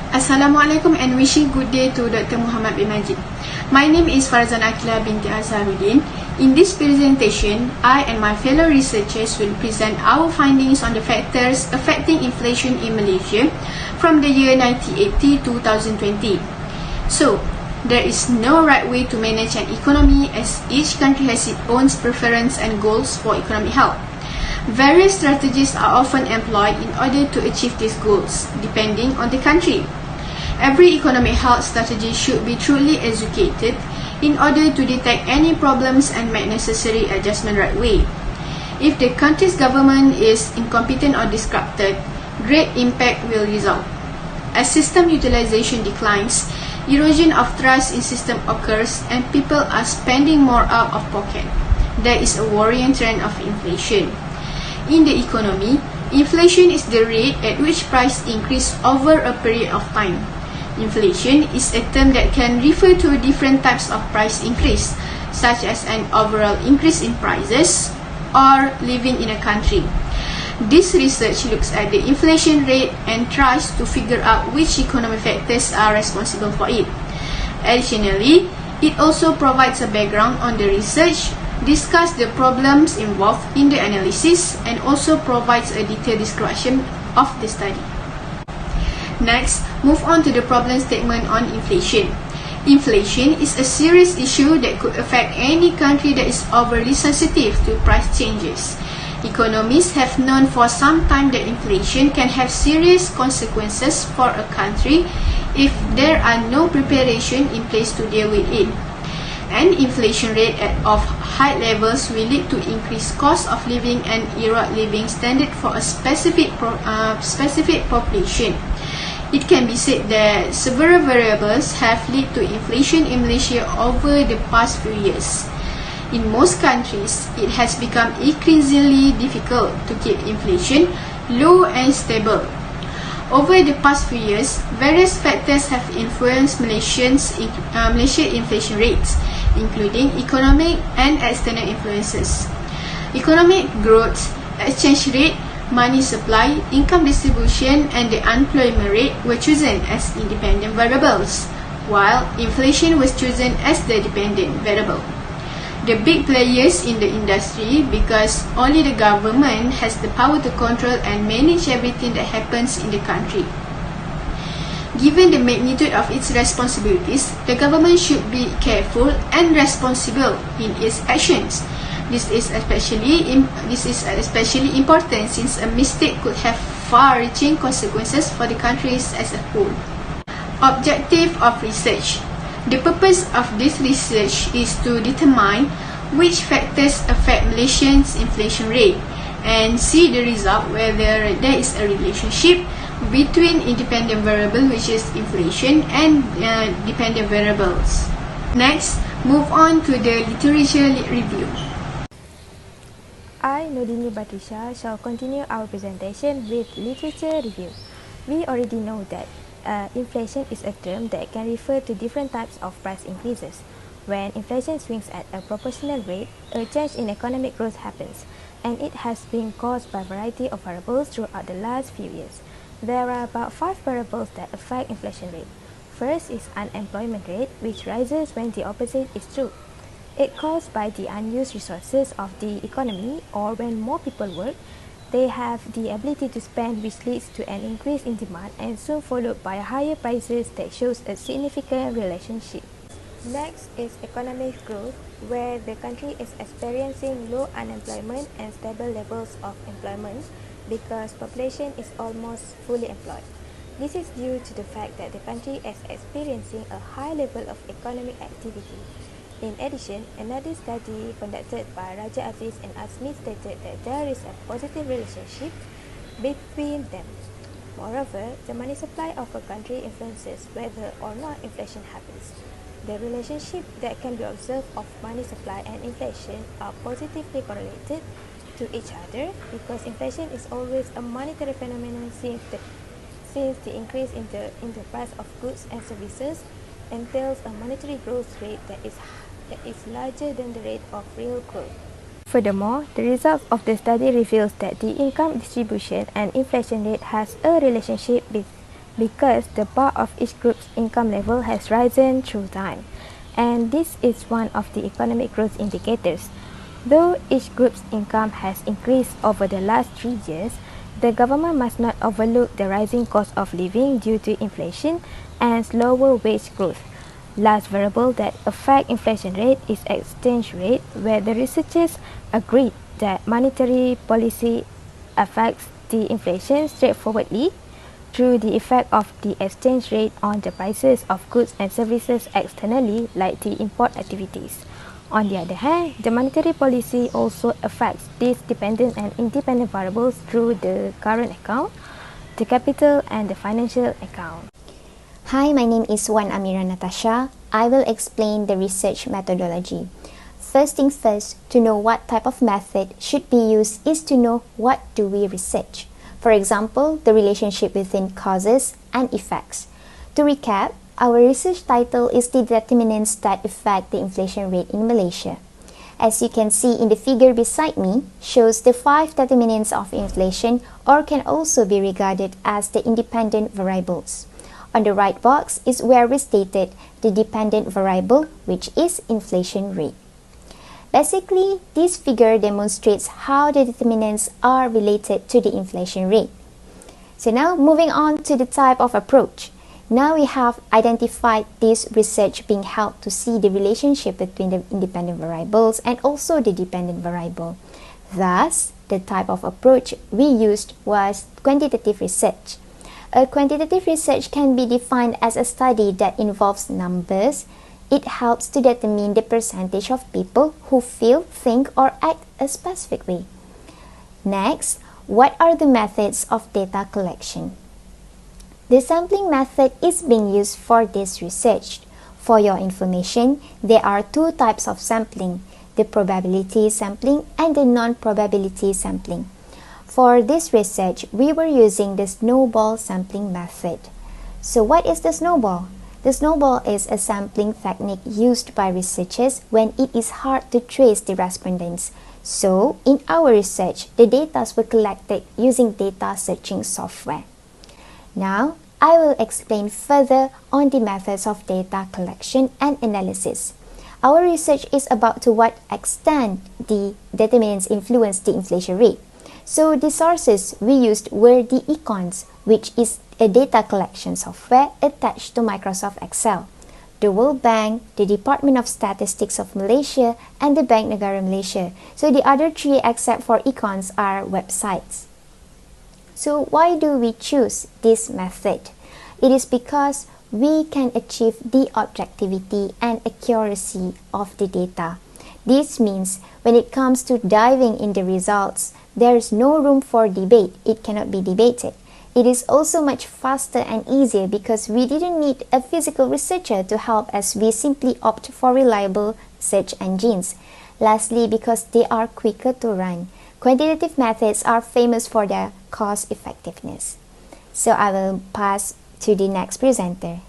Assalamualaikum and wishing good day to Dr. Muhammad bin Majid. My name is Farzana Aqilah binti Azharuddin. In this presentation, I and my fellow researchers will present our findings on the factors affecting inflation in Malaysia from the year 1980 to 2020. So, there is no right way to manage an economy as each country has its own preference and goals for economic health. Various strategies are often employed in order to achieve these goals, depending on the country. Every economic health strategy should be truly executed in order to detect any problems and make necessary adjustment right way. If the country's government is incompetent or disrupted, great impact will result. As system utilization declines, erosion of trust in system occurs and people are spending more out of pocket. There is a worrying trend of inflation. In the economy, inflation is the rate at which price increase over a period of time. Inflation is a term that can refer to different types of price increase, such as an overall increase in prices or living in a country. This research looks at the inflation rate and tries to figure out which economic factors are responsible for it. Additionally, it also provides a background on the research, discuss the problems involved in the analysis, and also provides a detailed description of the study. Next, move on to the problem statement on inflation. Inflation is a serious issue that could affect any country that is overly sensitive to price changes. Economists have known for some time that inflation can have serious consequences for a country if there are no preparation in place to deal with it. An inflation rate of high levels will lead to increased cost of living and erode living standard for a specific population. It can be said that several variables have led to inflation in Malaysia over the past few years. In most countries, it has become increasingly difficult to keep inflation low and stable. Over the past few years, various factors have influenced Malaysia's inflation rates, including economic and external influences. Economic growth, exchange rate, money supply, income distribution, and the unemployment rate were chosen as independent variables, while inflation was chosen as the dependent variable. The big players in the industry, because only the government has the power to control and manage everything that happens in the country. Given the magnitude of its responsibilities, the government should be careful and responsible in its actions. This is especially important since a mistake could have far-reaching consequences for the countries as a whole. Objective of research. The purpose of this research is to determine which factors affect Malaysians' inflation rate and see the result whether there is a relationship between independent variable, which is inflation, and dependent variables. Next, move on to the literature review. I, Dini Batrisyia, shall continue our presentation with literature review. We already know that inflation is a term that can refer to different types of price increases. When inflation swings at a proportional rate, a change in economic growth happens, and it has been caused by a variety of variables throughout the last few years. There are about 5 variables that affect inflation rate. First is unemployment rate, which rises when the opposite is true. It caused by the unused resources of the economy, or when more people work, they have the ability to spend, which leads to an increase in demand and soon followed by higher prices that shows a significant relationship. Next is economic growth, where the country is experiencing low unemployment and stable levels of employment because population is almost fully employed. This is due to the fact that the country is experiencing a high level of economic activity. In addition, another study conducted by Raja Aziz and Azmi stated that there is a positive relationship between them. Moreover, the money supply of a country influences whether or not inflation happens. The relationship that can be observed of money supply and inflation are positively correlated to each other because inflation is always a monetary phenomenon since the increase in the price of goods and services entails a monetary growth rate that is larger than the rate of real growth. Furthermore, the results of the study reveals that the income distribution and inflation rate has a relationship because the bar of each group's income level has risen through time, and this is one of the economic growth indicators. Though each group's income has increased over the last 3 years, the government must not overlook the rising cost of living due to inflation and slower wage growth. Last variable that affect inflation rate is exchange rate, where the researchers agreed that monetary policy affects the inflation straightforwardly through the effect of the exchange rate on the prices of goods and services externally, like the import activities. On the other hand, the monetary policy also affects these dependent and independent variables through the current account, the capital, and the financial account. Hi, my name is Amirah Natasya. I will explain the research methodology. First thing first, to know what type of method should be used is to know what do we research. For example, the relationship between causes and effects. To recap, our research title is the Determinants that affect the inflation rate in Malaysia. As you can see in the figure beside me, shows the 5 determinants of inflation, or can also be regarded as the independent variables. On the right box is where we stated the dependent variable, which is inflation rate. Basically, this figure demonstrates how the determinants are related to the inflation rate. So now moving on to the type of approach. Now we have identified this research being held to see the relationship between the independent variables and also the dependent variable. Thus, the type of approach we used was quantitative research. A quantitative research can be defined as a study that involves numbers. It helps to determine the percentage of people who feel, think, or act a specific way. Next, what are the methods of data collection? The sampling method is being used for this research. For your information, there are 2 types of sampling, the probability sampling and the non-probability sampling. For this research, we were using the snowball sampling method. So what is the snowball? The snowball is a sampling technique used by researchers when it is hard to trace the respondents. So, in our research, the data were collected using data searching software. Now, I will explain further on the methods of data collection and analysis. Our research is about to what extent the determinants influence the inflation rate. So, the sources we used were the Econs, which is a data collection software attached to Microsoft Excel, the World Bank, the Department of Statistics of Malaysia, and the Bank Negara Malaysia. So the other 3 except for Econs are websites. So why do we choose this method? It is because we can achieve the objectivity and accuracy of the data. This means when it comes to diving in the results, there is no room for debate. It cannot be debated. It is also much faster and easier because we didn't need a physical researcher to help, as we simply opt for reliable search engines. Lastly, because they are quicker to run. Quantitative methods are famous for their cost effectiveness. So I will pass to the next presenter.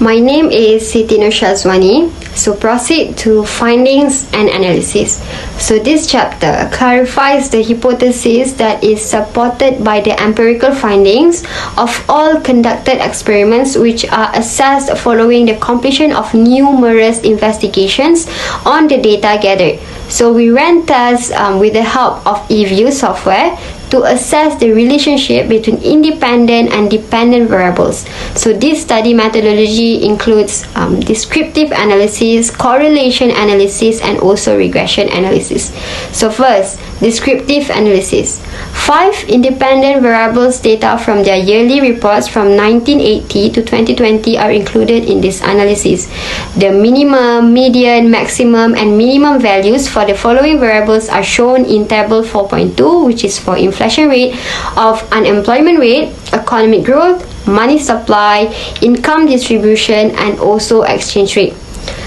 My name is Siti Syazwani. So proceed to findings and analysis. So this chapter clarifies the hypothesis that is supported by the empirical findings of all conducted experiments, which are assessed following the completion of numerous investigations on the data gathered. So we ran tests with the help of eView software to assess the relationship between independent and dependent variables. So this study methodology includes descriptive analysis, correlation analysis, and also regression analysis. So first, descriptive analysis. 5 independent variables data from their yearly reports from 1980 to 2020 are included in this analysis. The minimum, median, maximum, and minimum values for the following variables are shown in table 4.2, which is for inflation rate, of unemployment rate, economic growth, money supply, income distribution, and also exchange rate.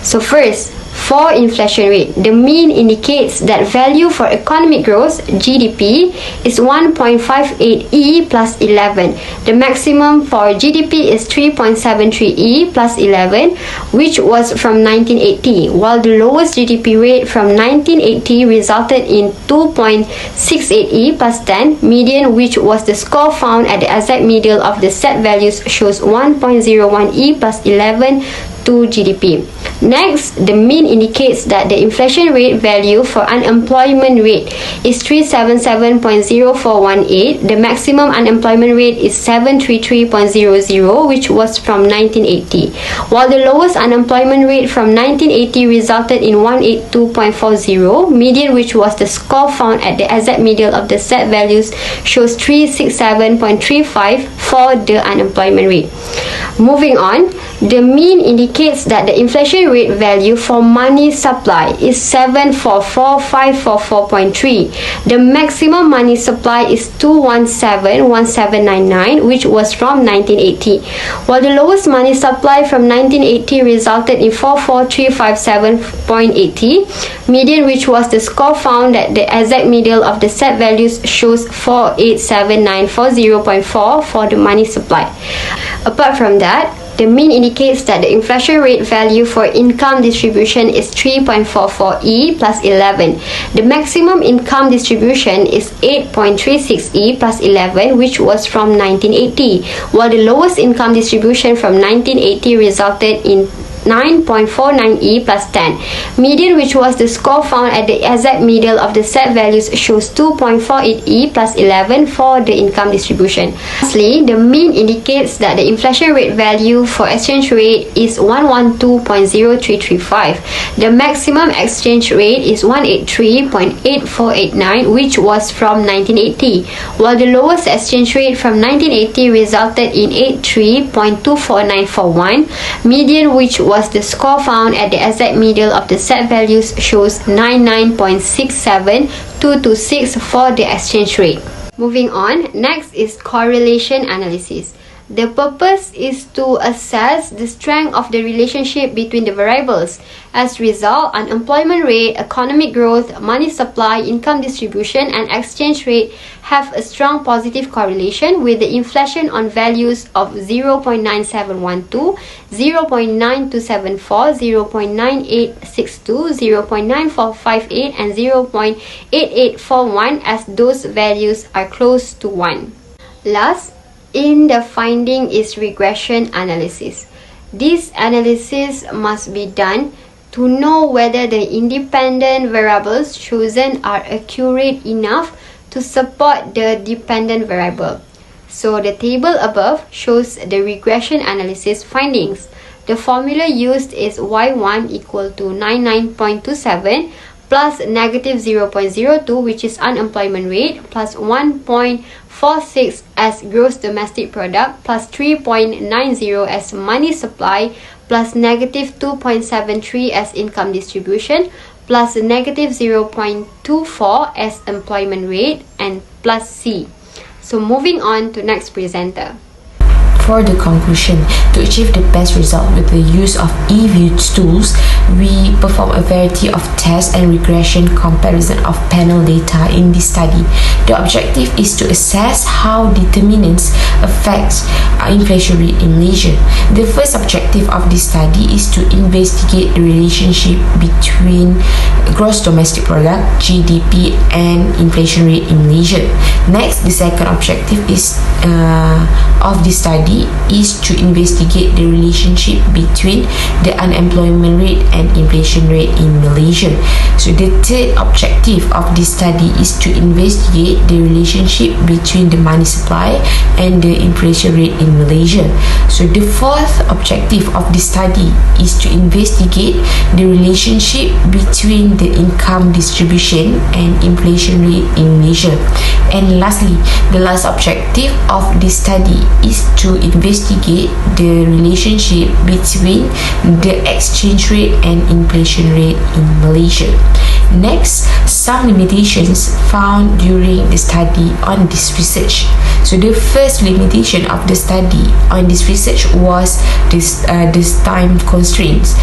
So first, For inflation rate, the mean indicates that value for economic growth, GDP, is 1.58E plus 11. The maximum for GDP is 3.73E plus 11, which was from 1980, while the lowest GDP rate from 1980 resulted in 2.68E plus 10. Median, which was the score found at the exact middle of the set values, shows 1.01E plus 11 to GDP. Next, the mean indicates that the inflation rate value for unemployment rate is 377.0418. The maximum unemployment rate is 733.00, which was from 1980, while the lowest unemployment rate from 1980 resulted in 182.40. Median, which was the score found at the exact middle of the set values, shows 367.35 for the unemployment rate. Moving on, the mean indicates that the inflation rate value for money supply is 744,544.3. The maximum money supply is 217,1799, which was from 1980, while the lowest money supply from 1980 resulted in 44357.80. Median, which was the score found at the exact middle of the set values, shows 487,940.4 for the money supply. Apart from that, the mean indicates that the inflation rate value for income distribution is 3.44E plus 11. The maximum income distribution is 8.36E plus 11, which was from 1980, while the lowest income distribution from 1980 resulted in 9.49E plus 10. Median, which was the score found at the exact middle of the set values, shows 2.48E plus 11 for the income distribution. Lastly, the mean indicates that the inflation rate value for exchange rate is 112.0335. The maximum exchange rate is 183.8489, which was from 1980, while the lowest exchange rate from 1980 resulted in 83.24941. Median, which was the score found at the exact middle of the set values, shows 99.67226 for the exchange rate. Moving on, next is correlation analysis. The purpose is to assess the strength of the relationship between the variables. As a result, unemployment rate, economic growth, money supply, income distribution, and exchange rate have a strong positive correlation, with the inflation on values of 0.9712, 0.9274, 0.9862, 0.9458, and 0.8841 as those values are close to 1. Last, in the finding is regression analysis. This analysis must be done to know whether the independent variables chosen are accurate enough to support the dependent variable. So the table above shows the regression analysis findings. The formula used is y1 equal to 99.27 plus negative 0.02, which is unemployment rate, plus 1.46 as gross domestic product, plus 3.90 as money supply, plus negative 2.73 as income distribution, plus negative 0.24 as employment rate, and plus C. So moving on to next presenter. For the conclusion, to achieve the best result with the use of e-view tools, we perform a variety of tests and regression comparison of panel data in this study. The objective is to assess how determinants affect inflation rate in Malaysia. The first objective of this study is to investigate the relationship between gross domestic product, GDP, and inflation rate in Malaysia. Next, the second objective is of this study is to investigate the relationship between the unemployment rate and inflation rate in Malaysia. So the third objective of this study is to investigate the relationship between the money supply and the inflation rate in Malaysia. So the fourth objective of this study is to investigate the relationship between the income distribution and inflation rate in Malaysia. And lastly, the last objective of this study is to investigate the relationship between the exchange rate and inflation rate in Malaysia. Next, some limitations found during the study on this research. So the first limitation of the study on this research was this time constraints.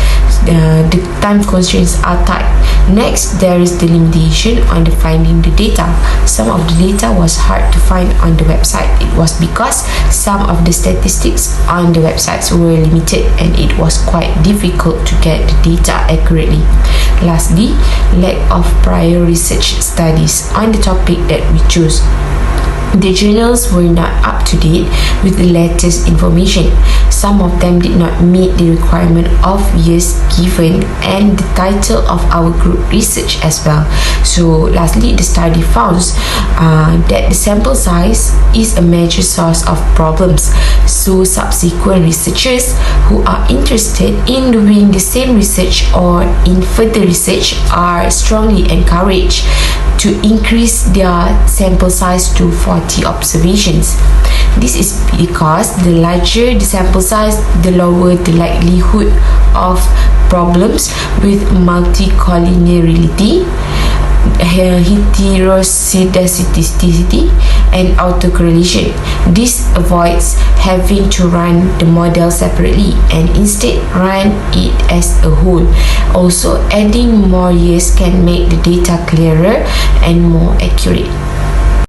The time constraints are tight. Next, there is the limitation on the finding the data. Some of the data was hard to find on the website. It was because some of the statistics on the websites were limited and it was quite difficult to get the data accurately. Lastly, lack of prior research studies on the topic that we chose. The journals were not up to date with the latest information. Some of them did not meet the requirement of years given and the title of our group research as well. So lastly, the study found that the sample size is a major source of problems. So subsequent researchers who are interested in doing the same research or in further research are strongly encouraged to increase their sample size to 40 observations. This is because the larger the sample size, the lower the likelihood of problems with multicollinearity, heteroscedasticity, and autocorrelation. This avoids having to run the model separately and instead run it as a whole. Also, adding more years can make the data clearer and more accurate.